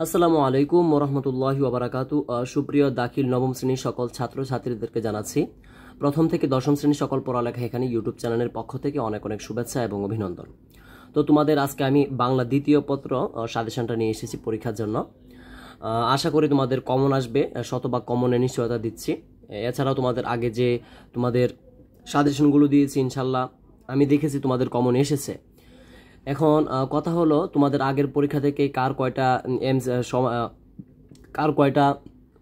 আসসালামু আলাইকুম ওরহমতুল্লাহি ওবারাকাতু। সুপ্রিয় দাখিল নবম শ্রেণীর সকল ছাত্র ছাত্রীদেরকে জানাচ্ছি প্রথম থেকে দশম শ্রেণীর সকল পড়ালেখা এখানে ইউটিউব চ্যানেলের পক্ষ থেকে অনেক অনেক শুভেচ্ছা এবং অভিনন্দন। তো তোমাদের আজকে আমি বাংলা দ্বিতীয় পত্র সাজেশনটা নিয়ে এসেছি পরীক্ষার জন্য। আশা করি তোমাদের কমন আসবে, শতভাগ কমনের নিশ্চয়তা দিচ্ছি। এছাড়াও তোমাদের আগে যে তোমাদের সাজেশনগুলো দিয়েছি ইনশাল্লাহ আমি দেখেছি তোমাদের কমন এসেছে। এখন কথা হলো তোমাদের আগের পরীক্ষা থেকে কার কয়টা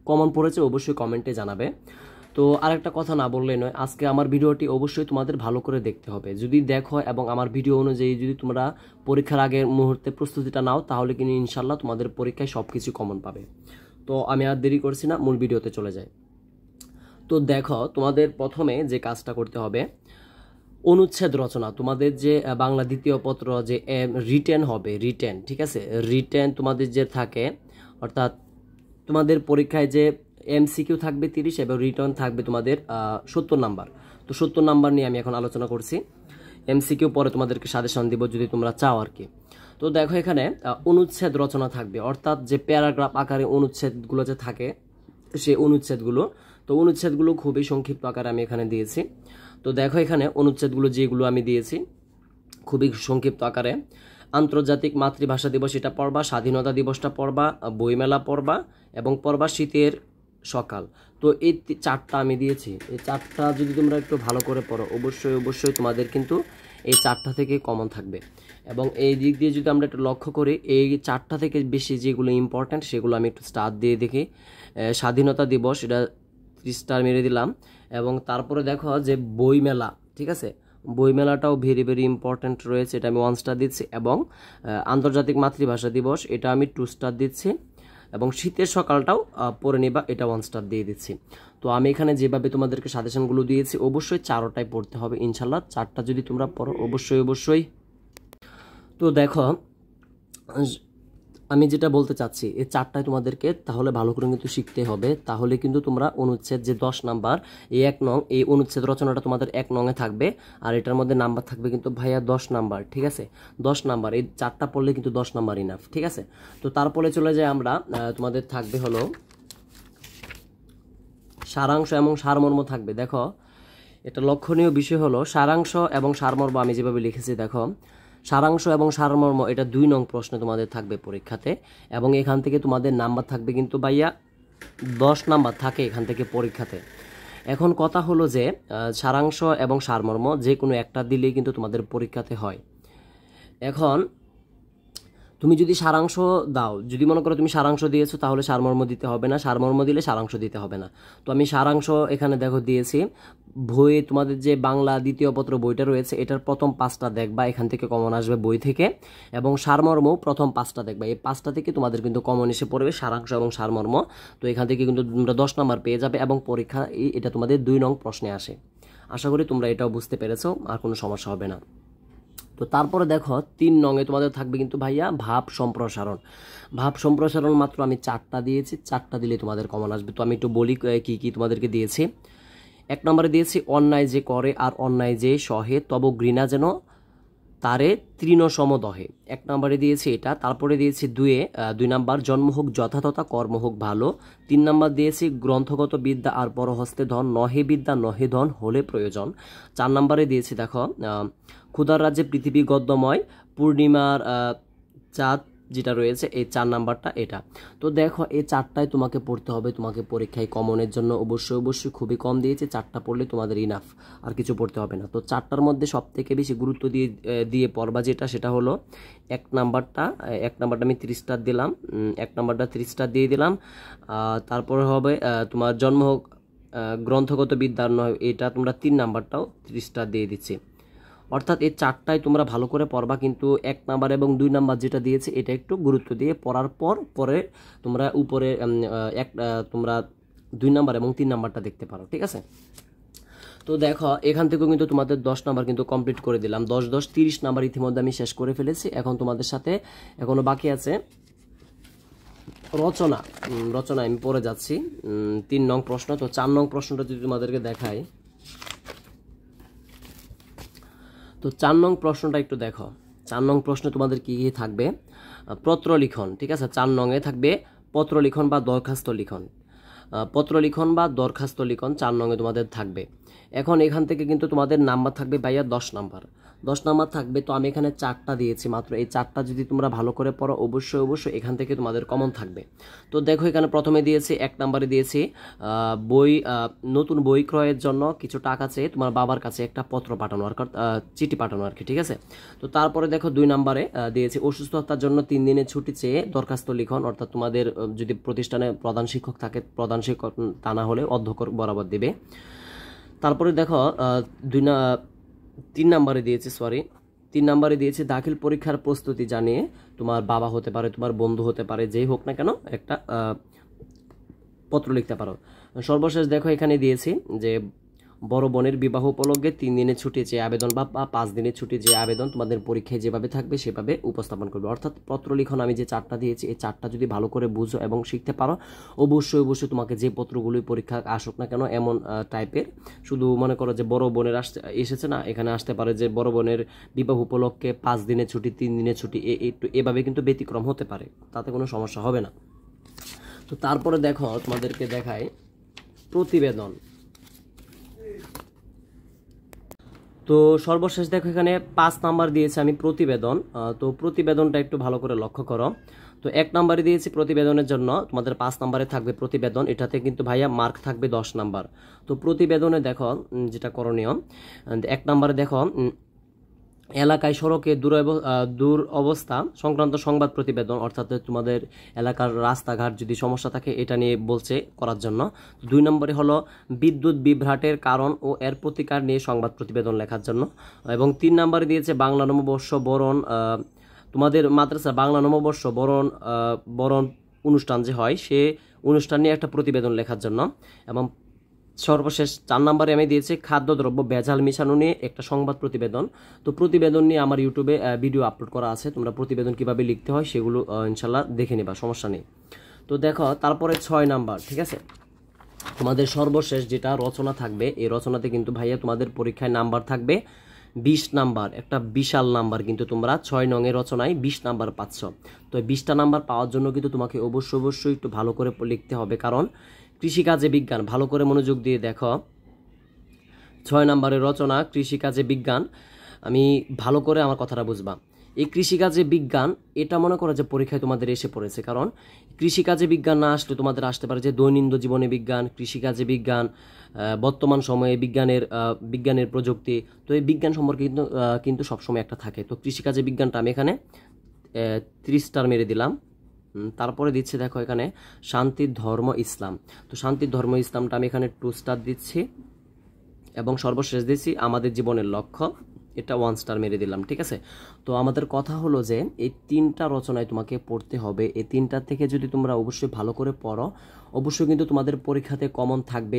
কমন পড়েছে অবশ্যই কমেন্টে জানাবে। তো আরেকটা কথা না বললেই নয়, আজকে আমার ভিডিওটি অবশ্যই তোমাদের ভালো করে দেখতে হবে। যদি দেখো এবং আমার ভিডিও অনুযায়ী যদি তোমরা পরীক্ষার আগের মুহূর্তে প্রস্তুতিটা নাও তাহলে কিন্তু ইনশাল্লাহ তোমাদের পরীক্ষায় সব কিছু কমন পাবে। তো আমি আর দেরি করছি না, মূল ভিডিওতে চলে যাই। তো দেখো, তোমাদের প্রথমে যে কাজটা করতে হবে, অনুচ্ছেদ রচনা। তোমাদের যে বাংলা দ্বিতীয় পত্র যে রিটেন হবে, রিটেন, ঠিক আছে, রিটেন তোমাদের যে থাকে, অর্থাৎ তোমাদের পরীক্ষায় যে এমসিকিউ থাকবে 30 এবং রিটার্ন থাকবে তোমাদের 70 নাম্বার। তো 70 নাম্বার নিয়ে আমি এখন আলোচনা করছি। এমসিকিউ পরে তোমাদেরকে সাজেশন দিব যদি তোমরা চাও আর কি। তো দেখো, এখানে অনুচ্ছেদ রচনা থাকবে, অর্থাৎ যে প্যারাগ্রাফ আকারে অনুচ্ছেদগুলো যে থাকে সেই অনুচ্ছেদগুলো। তো অনুচ্ছেদগুলো খুবই সংক্ষিপ্ত আকারে আমি এখানে দিয়েছি। তো দেখো, এখানে অনুচ্ছেদগুলো যেগুলো আমি দিয়েছি খুবই সংক্ষিপ্ত আকারে। আন্তর্জাতিক মাতৃভাষা দিবস এটা পড়বা, স্বাধীনতা দিবসটা পড়বা, বইমেলা পড়বা এবং পড়বা শীতের সকাল। তো এই চারটা আমি দিয়েছি। এই চারটা যদি তোমরা একটু ভালো করে পড়ো অবশ্যই অবশ্যই তোমাদের কিন্তু এই চারটা থেকে কমন থাকবে। এবং এই দিক দিয়ে যদি আমরা একটু লক্ষ্য করি, এই চারটা থেকে বেশি যেগুলো ইম্পর্ট্যান্ট সেগুলো আমি একটু স্টার দিয়ে দেখি। স্বাধীনতা দিবস এটা 3 স্টার মেরে দিলাম। এবং তারপরে দেখো যে বইমেলা, ঠিক আছে, বইমেলাটাও ভেরি ভেরি ইম্পর্ট্যান্ট রয়েছে, এটা আমি 1 স্টার দিচ্ছি। এবং আন্তর্জাতিক মাতৃভাষা দিবস এটা আমি 2 স্টার দিচ্ছি। এবং শীতের সকালটাও পড়ে নিবা, এটা 1 স্টার দিয়ে দিচ্ছি। তো আমি এখানে যেভাবে তোমাদেরকে সাজেশনগুলো দিয়েছি অবশ্যই চারোটাই পড়তে হবে ইনশাল্লাহ। চারটা যদি তোমরা পড়ো অবশ্যই অবশ্যই। তো দেখো, আমি যেটা বলতে চাচ্ছি, এই চারটায় তোমাদেরকে তাহলে ভালো করে কিন্তু শিখতে হবে, তাহলে কিন্তু তোমরা অনুচ্ছেদ যে 10 নাম্বার এই 1 নং এই অনুচ্ছেদ রচনাটা তোমাদের 1 নংয়ে থাকবে। আর এটার মধ্যে নাম্বার থাকবে কিন্তু ভাইয়া 10 নাম্বার, ঠিক আছে, 10 নাম্বার। এই চারটা পড়লে কিন্তু 10 নাম্বার ইনাফ, ঠিক আছে। তো তারপরে চলে যাই আমরা, তোমাদের থাকবে হলো সারাংশ এবং সারমর্ম থাকবে। দেখো, এটা লক্ষণীয় বিষয় হলো সারাংশ এবং সারমর্ম আমি যেভাবে লিখেছি, দেখো সারাংশ এবং সারমর্ম এটা 2 নং প্রশ্ন তোমাদের থাকবে পরীক্ষাতে। এবং এখান থেকে তোমাদের নাম্বার থাকবে কিন্তু ভাইয়া 10 নাম্বার থাকে এখান থেকে পরীক্ষাতে। এখন কথা হলো যে সারাংশ এবং সারমর্ম যে কোনো একটা দিলেই কিন্তু তোমাদের পরীক্ষাতে হয়। এখন তুমি যদি সারাংশ দাও, যদি মনে করো তুমি সারাংশ দিয়েছো তাহলে সারমর্ম দিতে হবে না, সারমর্ম দিলে সারাংশ দিতে হবে না। তো আমি সারাংশ এখানে দেখো দিয়েছি। বইয়ে তোমাদের যে বাংলা দ্বিতীয় পত্র বইটা রয়েছে এটার প্রথম 5টা দেখবা, এখান থেকে কমন আসবে বই থেকে। এবং সারমর্মও প্রথম 5টা দেখবা, এই 5টা থেকে তোমাদের কিন্তু কমন এসে পড়বে সারাংশ এবং সারমর্ম। তো এখান থেকে কিন্তু তোমরা 10 নাম্বার পেয়ে যাবে এবং পরীক্ষা এটা তোমাদের 2 নং প্রশ্নে আসে। আশা করি তোমরা এটাও বুঝতে পেরেছো, আর কোনো সমস্যা হবে না। তো তারপরে দেখো 3 নংয়ে তোমাদের থাকবে কিন্তু ভাইয়া ভাব সম্প্রসারণ। ভাব সম্প্রসারণ মাত্র আমি 4টা দিয়েছি, 4টা দিলে তোমাদের কমন আসবে। তো আমি একটু বলি কি কি তোমাদেরকে দিয়েছি। 1 নম্বরে দিয়েছি অন্যায় যে করে আর অন্যায় যে সহে তব ঘৃণা যেন তারে তৃণ সমদহে, 1 নম্বরে দিয়েছি এটা। তারপরে দিয়েছি 2 নাম্বার জন্ম হোক যথাতথা কর্ম হোক ভালো। 3 নাম্বার দিয়েছি গ্রন্থগত বিদ্যা আর পরহস্তে ধন নহে বিদ্যা নহে ধন হলে প্রয়োজন। 4 নম্বরে দিয়েছি দেখো ক্ষুধার রাজ্যে পৃথিবী গদ্যময় পূর্ণিমার চাঁদ যেটা রয়েছে এই 4 নাম্বারটা এটা। তো দেখো এই 4টাই তোমাকে পড়তে হবে তোমাকে পরীক্ষায় কমনের জন্য অবশ্যই অবশ্যই খুবই কম দিয়েছে, 4টা পড়লে তোমাদের ইনাফ, আর কিছু পড়তে হবে না। তো 4টার মধ্যে সব থেকে বেশি গুরুত্ব দিয়ে পড়বা যেটা, সেটা হলো 1 নাম্বারটা। 1 নাম্বারটা আমি 30 স্টার দিলাম, 1 নাম্বারটা 30 স্টার দিয়ে দিলাম। তারপরে হবে তোমার জন্ম হোক গ্রন্থগত বিদ্যার নয়, এটা তোমরা 3 নাম্বারটাও 30 স্টার দিয়ে দিচ্ছি। অর্থাৎ এই 4টাই তোমরা ভালো করে পড়বা, কিন্তু 1 নাম্বার এবং 2 নাম্বার যেটা দিয়েছে এটা একটু গুরুত্ব দিয়ে পড়ার পরে তোমরা উপরে তোমরা 2 নাম্বার এবং 3 নাম্বারটা দেখতে পারো, ঠিক আছে। তো দেখো এখান থেকেও কিন্তু তোমাদের 10 নাম্বার কিন্তু কমপ্লিট করে দিলাম, 10 10 30 নাম্বার ইতিমধ্যে আমি শেষ করে ফেলেছি। এখন তোমাদের সাথে এখনো বাকি আছে রচনা। রচনা আমি পড়ে যাচ্ছি, 3 নং প্রশ্ন। তো 4 নং প্রশ্নটা যদি তোমাদেরকে দেখাই, তো 4 নং প্রশ্নটা একটু দেখো। 4 নং প্রশ্ন তোমাদের কি কি থাকবে। পত্র লিখন, ঠিক আছে। 4 নংয়ে থাকবে পত্র লিখন বা দরখাস্ত লিখন, পত্র লিখন বা দরখাস্ত লিখন 4 নংয়ে তোমাদের থাকবে। এখন এখান থেকে কিন্তু তোমাদের নাম্বার থাকবে ভাইয়া 10 নাম্বার, 10 নাম্বার থাকবে। তো আমি এখানে 4টা দিয়েছি মাত্র, এই 4টা যদি তোমরা ভালো করে পড়ো অবশ্যই এখান থেকে তোমাদের কমন থাকবে। তো দেখো এখানে প্রথমে দিয়েছি 1 নাম্বারে দিয়েছি বই, নতুন বই ক্রয়ের জন্য কিছু টাকা চেয়ে তোমার বাবার কাছে একটা পত্র পাঠানো, অর্থাৎ চিঠি পাঠানো আর কি, ঠিক আছে। তো তারপরে দেখো 2 নাম্বারে দিয়েছি অসুস্থতার জন্য 3 দিনের ছুটি চেয়ে দরখাস্ত লিখন, অর্থাৎ তোমাদের যদি প্রতিষ্ঠানে প্রধান শিক্ষক থাকে, প্রধান শিক্ষক তা না হলে অধ্যক্ষ বরাবর দিবে। তারপরে দেখো 3 নাম্বারে দিয়েছি 3 নাম্বারে দিয়েছি দাখিল পরীক্ষার প্রস্তুতি জানিয়ে, তোমার বাবা হতে পারে, তোমার বন্ধু হতে পারে, যেই হোক না কেন একটা পত্র লিখতে পারো। সর্বশেষ দেখো এখানে দিয়েছি যে বড় বোনের বিবাহ উপলক্ষে 3 দিনের ছুটি যে আবেদন বা 5 দিনের ছুটি যে আবেদন তোমাদের পরীক্ষায় যেভাবে থাকবে সেভাবে উপস্থাপন করবে। অর্থাৎ পত্র লিখন আমি যে 4টা দিয়েছি, এই 4টা যদি ভালো করে বুঝো এবং শিখতে পারো অবশ্যই তোমাকে যে পত্রগুলি পরীক্ষা আসুক না কেন এমন টাইপের, শুধু মনে করো যে বড় বোনের এসেছে না, এখানে আসতে পারে যে বড় বোনের বিবাহ উপলক্ষে 5 দিনের ছুটি, 3 দিনের ছুটি, একটু এভাবে কিন্তু ব্যতিক্রম হতে পারে, তাতে কোনো সমস্যা হবে না। তো তারপরে দেখো তোমাদেরকে দেখাই প্রতিবেদন। তো সর্বশেষ দেখো এখানে 5 নাম্বার দিয়েছে আমি প্রতিবেদন। তো প্রতিবেদনটা একটু ভালো করে লক্ষ্য করো। তো 1 নাম্বারে দিয়েছি প্রতিবেদনের জন্য তোমাদের 5 নাম্বারে থাকবে প্রতিবেদন, এটাতে কিন্তু ভাইয়া মার্ক থাকবে 10 নাম্বার। তো প্রতিবেদনে দেখো যেটা করণীয়, 1 নাম্বারে দেখো এলাকায় সড়কে দূর অবস্থা সংক্রান্ত সংবাদ প্রতিবেদন, অর্থাৎ তোমাদের এলাকার রাস্তাঘাট যদি সমস্যা থাকে এটা নিয়ে বলছে করার জন্য। 2 নম্বরে হলো বিদ্যুৎ বিভ্রাটের কারণ ও এর প্রতিকার নিয়ে সংবাদ প্রতিবেদন লেখার জন্য। এবং 3 নম্বরে দিয়েছে বাংলা নববর্ষ বরণ, তোমাদের মাদ্রাসা বাংলা নববর্ষ বরণ অনুষ্ঠান যে হয় সে অনুষ্ঠান নিয়ে একটা প্রতিবেদন লেখার জন্য। এবং সর্বশেষ 4 নম্বরে আমি দিয়েছি খাদ্যদ্রব্য ভেজাল মিশানো নিয়ে একটা সংবাদ প্রতিবেদন। তো প্রতিবেদন নিয়ে আমার ইউটিউবে ভিডিও আপলোড করা আছে, তোমরা প্রতিবেদন কিভাবে লিখতে হয় সেগুলো ইনশাল্লাহ দেখে নিবা, সমস্যা নেই। তো দেখো তারপরে 6 নাম্বার, ঠিক আছে, তোমাদের সর্বশেষ যেটা রচনা থাকবে, এই রচনাতে কিন্তু ভাইয়া তোমাদের পরীক্ষায় নাম্বার থাকবে 20 নাম্বার, একটা বিশাল নাম্বার কিন্তু তোমরা 6 নংয়ের রচনায় 20 নাম্বার পাচ্ছ। তো 20টা নাম্বার পাওয়ার জন্য কিন্তু তোমাকে অবশ্যই একটু ভালো করে লিখতে হবে, কারণ কৃষিকাজে বিজ্ঞান, ভালো করে মনোযোগ দিয়ে দেখো 6 নম্বরের রচনা কৃষিকাজে বিজ্ঞান। আমি ভালো করে আমার কথাটা বুঝবা, এই কৃষিকাজে বিজ্ঞান এটা মনে করো যে পরীক্ষায় তোমাদের এসে পড়েছে, কারণ কৃষিকাজে বিজ্ঞান না আসলে তোমাদের আসতে পারে যে দৈনন্দিন জীবনে বিজ্ঞান, কৃষিকাজে বিজ্ঞান, বর্তমান সময়ে বিজ্ঞানের প্রযুক্তি। তো এই বিজ্ঞান সম্পর্কে কিন্তু সবসময় একটা থাকে। তো কৃষিকাজে বিজ্ঞানটা আমি এখানে 30 স্টার মেরে দিলাম। তারপরে দিচ্ছি দেখো এখানে শান্তির ধর্ম ইসলাম। তো শান্তির ধর্ম ইসলামটা আমি এখানে 2 স্টার দিচ্ছি। এবং সর্বশেষ দিচ্ছি আমাদের জীবনের লক্ষ্য, এটা 1 স্টার মেরে দিলাম, ঠিক আছে। তো আমাদের কথা হলো যে এই 3টা রচনায় তোমাকে পড়তে হবে, এই 3টা থেকে যদি তোমরা অবশ্যই ভালো করে পড়ো অবশ্যই কিন্তু তোমাদের পরীক্ষাতে কমন থাকবে,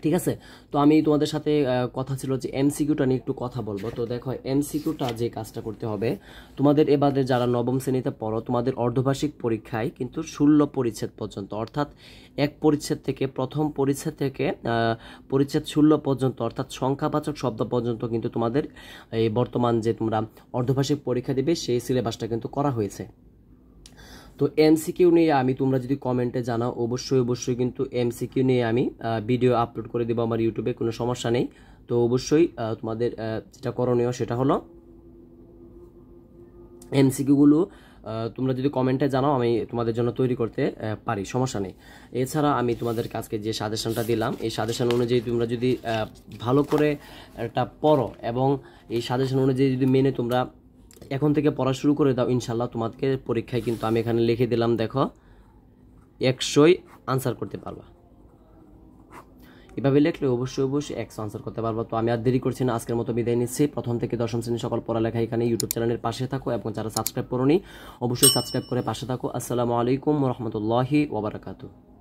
ঠিক আছে। তো আমি তোমাদের সাথে কথা ছিল যে এমসিকিউটা নিয়ে একটু কথা বলবো। তো দেখো এমসিকিউটা যে কাজটা করতে হবে, তোমাদের এবারে যারা নবম শ্রেণীতে পড়ো তোমাদের অর্ধবার্ষিক পরীক্ষায় কিন্তু 16 পরিচ্ছেদ পর্যন্ত, অর্থাৎ এক পরিচ্ছেদ থেকে প্রথম পরিচ্ছেদ থেকে পরিচ্ছেদ 16 পর্যন্ত, অর্থাৎ সংখ্যাবাচক শব্দ পর্যন্ত কিন্তু তোমাদের এই বর্তমান যে তোমরা অর্ধবার্ষিক পরীক্ষা দিবে সেই সিলেবাসটা কিন্তু করা হয়েছে। তো এমসিকিউ নিয়ে আমি, তোমরা যদি কমেন্টে জানাও অবশ্যই কিন্তু এমসিকিউ নিয়ে আমি ভিডিও আপলোড করে দেবো আমার ইউটিউবে, কোনো সমস্যা নেই। তো অবশ্যই তোমাদের যেটা করণীয় সেটা হলো এমসিকিউগুলো তোমরা যদি কমেন্টে জানাও আমি তোমাদের জন্য তৈরি করতে পারি, সমস্যা নেই। এছাড়া আমি তোমাদের কাছে যে সাজেশনটা দিলাম এই সাজেশন অনুযায়ী তোমরা যদি ভালো করে একটা পড়ো এবং এই সাজেশন অনুযায়ী যদি মেনে তোমরা এখন থেকে পড়া শুরু করে দাও, ইনশাল্লাহ তোমাকে পরীক্ষায় কিন্তু আমি এখানে লিখে দিলাম দেখো 100 আনসার করতে পারবা। এভাবে লিখলে অবশ্যই 100 আনসার করতে পারবা। তো আমি আর দেরি করছি না, আজকের মতো বিদায় নিচ্ছি। প্রথম থেকে 10ম শ্রেণীর সকল পড়ালেখা এখানে ইউটিউব চ্যানেলের পাশে থাকো এবং যারা সাবস্ক্রাইব করোনি অবশ্যই সাবস্ক্রাইব করে পাশে থাকো। আসসালামু আলাইকুম ওয়া রাহমাতুল্লাহি ওয়া বারাকাতুহু।